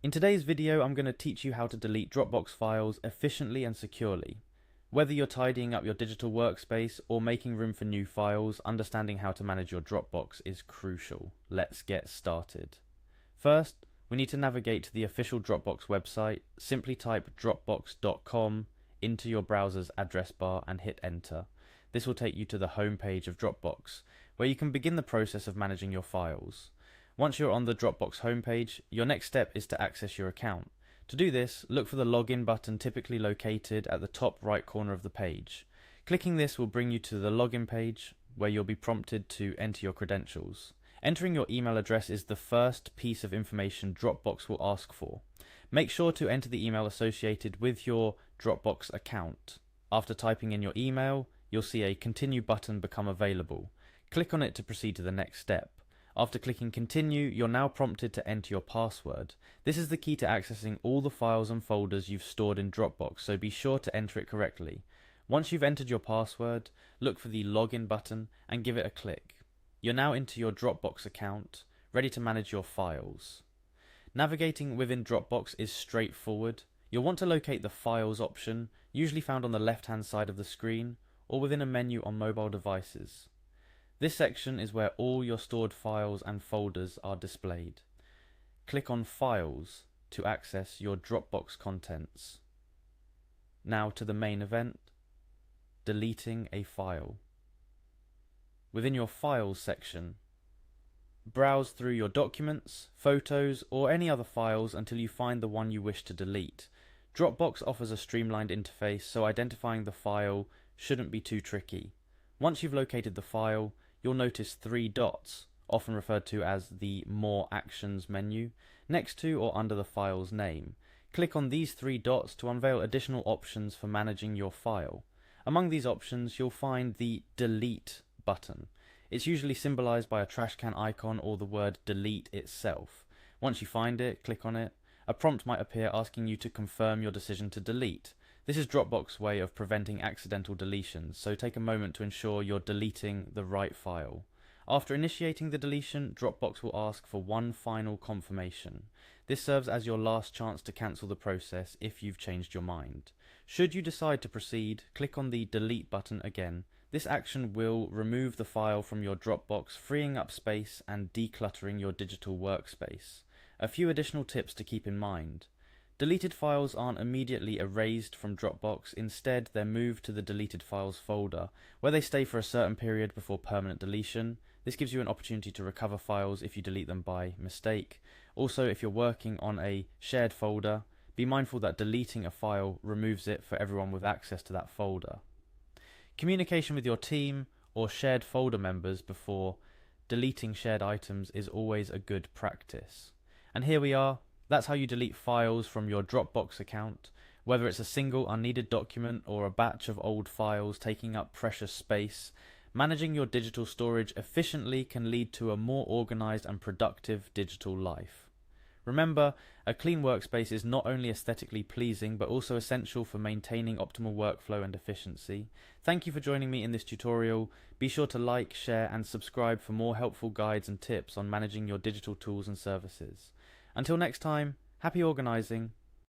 In today's video, I'm going to teach you how to delete Dropbox files efficiently and securely. Whether you're tidying up your digital workspace or making room for new files, understanding how to manage your Dropbox is crucial. Let's get started. First, we need to navigate to the official Dropbox website. Simply type dropbox.com into your browser's address bar and hit enter. This will take you to the home page of Dropbox, where you can begin the process of managing your files. Once you're on the Dropbox homepage, your next step is to access your account. To do this, look for the login button typically located at the top right corner of the page. Clicking this will bring you to the login page, where you'll be prompted to enter your credentials. Entering your email address is the first piece of information Dropbox will ask for. Make sure to enter the email associated with your Dropbox account. After typing in your email, you'll see a Continue button become available. Click on it to proceed to the next step. After clicking Continue, you're now prompted to enter your password. This is the key to accessing all the files and folders you've stored in Dropbox, so be sure to enter it correctly. Once you've entered your password, look for the Login button and give it a click. You're now into your Dropbox account, ready to manage your files. Navigating within Dropbox is straightforward. You'll want to locate the Files option, usually found on the left-hand side of the screen, or within a menu on mobile devices. This section is where all your stored files and folders are displayed. Click on Files to access your Dropbox contents. Now to the main event, deleting a file. Within your Files section, browse through your documents, photos, or any other files until you find the one you wish to delete. Dropbox offers a streamlined interface, so identifying the file shouldn't be too tricky. Once you've located the file, you'll notice 3 dots, often referred to as the More Actions menu, next to or under the file's name. Click on these 3 dots to unveil additional options for managing your file. Among these options, you'll find the Delete button. It's usually symbolized by a trash can icon or the word delete itself. Once you find it, click on it. A prompt might appear asking you to confirm your decision to delete. This is Dropbox's way of preventing accidental deletions, so take a moment to ensure you're deleting the right file. After initiating the deletion, Dropbox will ask for one final confirmation. This serves as your last chance to cancel the process if you've changed your mind. Should you decide to proceed, click on the Delete button again. This action will remove the file from your Dropbox, freeing up space and decluttering your digital workspace. A few additional tips to keep in mind. Deleted files aren't immediately erased from Dropbox. Instead, they're moved to the Deleted Files folder, where they stay for a certain period before permanent deletion. This gives you an opportunity to recover files if you delete them by mistake. Also, if you're working on a shared folder, be mindful that deleting a file removes it for everyone with access to that folder. Communication with your team or shared folder members before deleting shared items is always a good practice. And here we are. That's how you delete files from your Dropbox account, whether it's a single unneeded document or a batch of old files taking up precious space. Managing your digital storage efficiently can lead to a more organized and productive digital life. Remember, a clean workspace is not only aesthetically pleasing but also essential for maintaining optimal workflow and efficiency. Thank you for joining me in this tutorial. Be sure to like, share and subscribe for more helpful guides and tips on managing your digital tools and services. Until next time, happy organizing.